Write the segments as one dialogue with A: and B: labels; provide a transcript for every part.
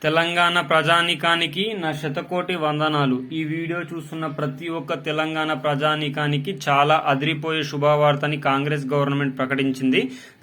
A: తెలంగాణ ప్రజానీకానికి నా శతకోటి వందనాలు. ఈ వీడియో చూస్తున్న ప్రతి ఒక్క తెలంగాణ ప్రజానీకానికి చాలా అదిరిపోయే శుభవార్తని కాంగ్రెస్ గవర్నమెంట్ ప్రకటించింది.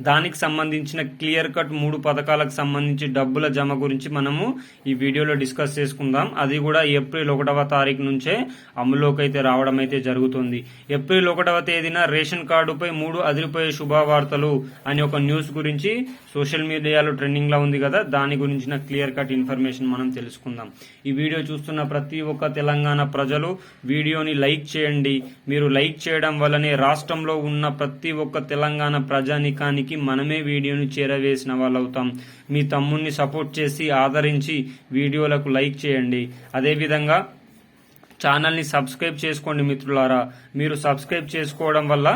A: దానికి సంబంధించిన క్లియర్ కట్ 3 పథకాలకు సంబంధించి డబ్బుల జమ గురించి మనము ఈ వీడియోలో డిస్కస్ చేసుకుందాం. అది కూడా ఏప్రిల్ 1వ తారీఖు నుంచే అమలులోకి అయితే రావడం అయితే జరుగుతుంది. ఏప్రిల్ 1వ తేదీన రేషన్ కార్డుపై 3 అదిరిపోయే శుభవార్తలు అని ఒక న్యూస్ గురించి సోషల్ మీడియాలో ట్రెండింగ్ లో ఉంది కదా, దాని గురించిన క్లియర్ కట్ ఇన్ఫర్మేషన్ మనం తెలుసుకుందాం. ఈ వీడియో చూస్తున్న ప్రతి ఒక్క తెలంగాణ ప్రజలు వీడియోని లైక్ చేయండి. మీరు లైక్ చేయడం వల్లనే రాష్ట్రంలో ఉన్న ప్రతి ఒక్క తెలంగాణ ప్రజానికానికి మనమే వీడియోని చేరవేసిన వాళ్ళు అవుతాం. మీ తమ్ముడిని సపోర్ట్ చేసి ఆదరించి వీడియోలకు లైక్ చేయండి. అదేవిధంగా ఛానల్ని సబ్స్క్రైబ్ చేసుకోండి మిత్రులారా. మీరు సబ్స్క్రైబ్ చేసుకోవడం వల్ల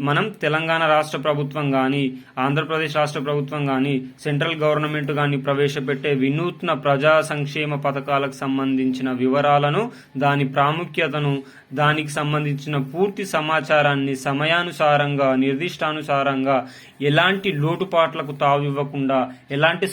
A: మనం తెలంగాణ రాష్ట్ర ప్రభుత్వం కానీ, ఆంధ్రప్రదేశ్ రాష్ట్ర ప్రభుత్వం కానీ, సెంట్రల్ గవర్నమెంట్ కానీ ప్రవేశపెట్టే వినూత్న ప్రజా సంక్షేమ పథకాలకు సంబంధించిన వివరాలను, దాని ప్రాముఖ్యతను, దానికి సంబంధించిన పూర్తి సమాచారాన్ని సమయానుసారంగా, నిర్దిష్టానుసారంగా, ఎలాంటి లోటుపాట్లకు తావివ్వకుండా, ఎలాంటి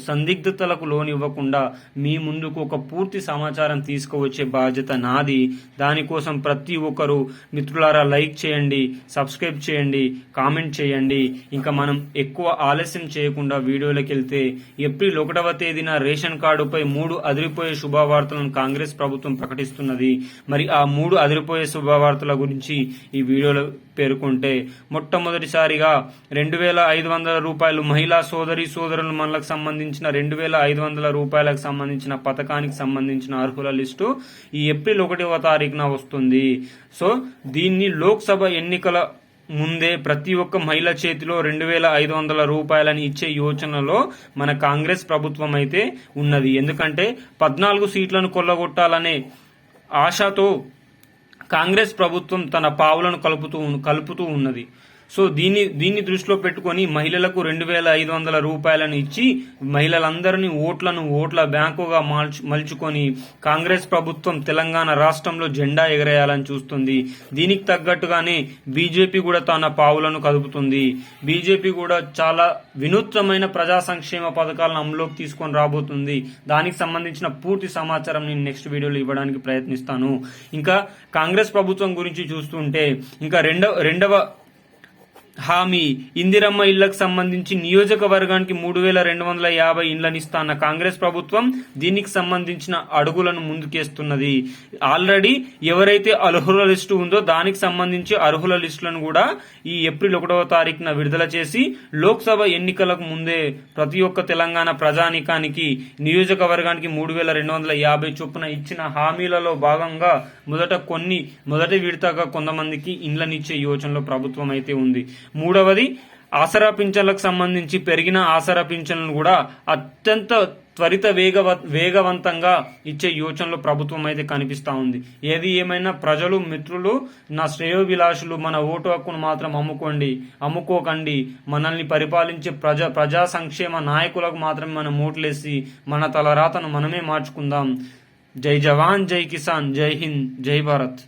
A: సందిగ్ధతలకు లోనివ్వకుండా మీ ముందుకు ఒక పూర్తి సమాచారం తీసుకువచ్చే బాధ్యత నాది. దానికోసం ప్రతి ఒక్కరూ మిత్రులారా లైక్ చేయండి, సబ్స్క్రైబ్ చేయండి, కామెంట్ చేయండి. ఇంకా మనం ఎక్కువ ఆలస్యం చేయకుండా వీడియోలోకి వెళ్తే, ఏప్రిల్ 1వ తేదీన రేషన్ కార్డుపై 3 అదిరిపోయే శుభవార్తలను కాంగ్రెస్ ప్రభుత్వం ప్రకటిస్తున్నది. మరి ఆ 3 అదిరిపోయే శుభవార్తల గురించి ఈ వీడియోలో పేర్కొంటే, మొట్టమొదటిసారిగా 2,500 రూపాయలు మహిళా సోదరులు మనలకు సంబంధించిన 2,500 రూపాయలకు సంబంధించిన పథకానికి సంబంధించిన అర్హుల లిస్టు ఈ ఏప్రిల్ 1వ తారీఖున వస్తుంది. సో దీన్ని లోక్సభ ఎన్నికల ముందే ప్రతి ఒక్క మహిళ చేతిలో 2,500 రూపాయలని ఇచ్చే యోచనలో మన కాంగ్రెస్ ప్రభుత్వం అయితే ఉన్నది. ఎందుకంటే 14 సీట్లను కొల్లగొట్టాలనే ఆశతో కాంగ్రెస్ ప్రభుత్వం తన పావులను కలుపుతూ ఉన్నది. సో దీన్ని దృష్టిలో పెట్టుకొని మహిళలకు 2,500 రూపాయలను ఇచ్చి మహిళలందరినీ ఓట్ల బ్యాంకుగా మలుచుకొని కాంగ్రెస్ ప్రభుత్వం తెలంగాణ రాష్ట్రంలో జెండా ఎగరేయాలని చూస్తుంది. దీనికి తగ్గట్టుగానే బీజేపీ కూడా తన పావులను కదుపుతుంది. బీజేపీ కూడా చాలా వినూత్నమైన ప్రజా సంక్షేమ పథకాలను అమలులోకి తీసుకొని రాబోతుంది. దానికి సంబంధించిన పూర్తి సమాచారం నేను నెక్స్ట్ వీడియోలో ఇవ్వడానికి ప్రయత్నిస్తాను. ఇంకా కాంగ్రెస్ ప్రభుత్వం గురించి చూస్తుంటే, ఇంకా రెండవ హామీ ఇందిరమ్మ ఇళ్లకు సంబంధించి నియోజకవర్గానికి 3,250 ఇండ్లను ఇస్తాన్న కాంగ్రెస్ ప్రభుత్వం దీనికి సంబంధించిన అడుగులను ముందుకేస్తున్నది. ఆల్రెడీ ఎవరైతే అర్హుల లిస్టు ఉందో దానికి సంబంధించి అర్హుల లిస్టులను కూడా ఈ ఏప్రిల్ 1వ తారీఖున విడుదల చేసి లోక్సభ ఎన్నికలకు ముందే ప్రతి ఒక్క తెలంగాణ ప్రజానీకానికి నియోజకవర్గానికి 3,250 చొప్పున ఇచ్చిన హామీలలో భాగంగా మొదటి విడతగా కొంతమందికి ఇండ్లనిచ్చే యోచనలో ప్రభుత్వం అయితే ఉంది. మూడవది ఆసరా పింఛన్లకు సంబంధించి పెరిగిన ఆసరా పింఛన్లను కూడా అత్యంత త్వరిత వేగవంతంగా ఇచ్చే యోచనలో ప్రభుత్వం అయితే కనిపిస్తా ఉంది. ఏది ఏమైనా ప్రజలు, మిత్రులు, నా శ్రేయోభిలాషులు మన ఓటు హక్కును మాత్రం అమ్ముకోకండి. మనల్ని పరిపాలించే ప్రజా సంక్షేమ నాయకులకు మాత్రమే మనం ఓట్లేసి మన తలరాతను మనమే మార్చుకుందాం. జై జవాన్, జై కిసాన్, జై హింద్, జై భారత్.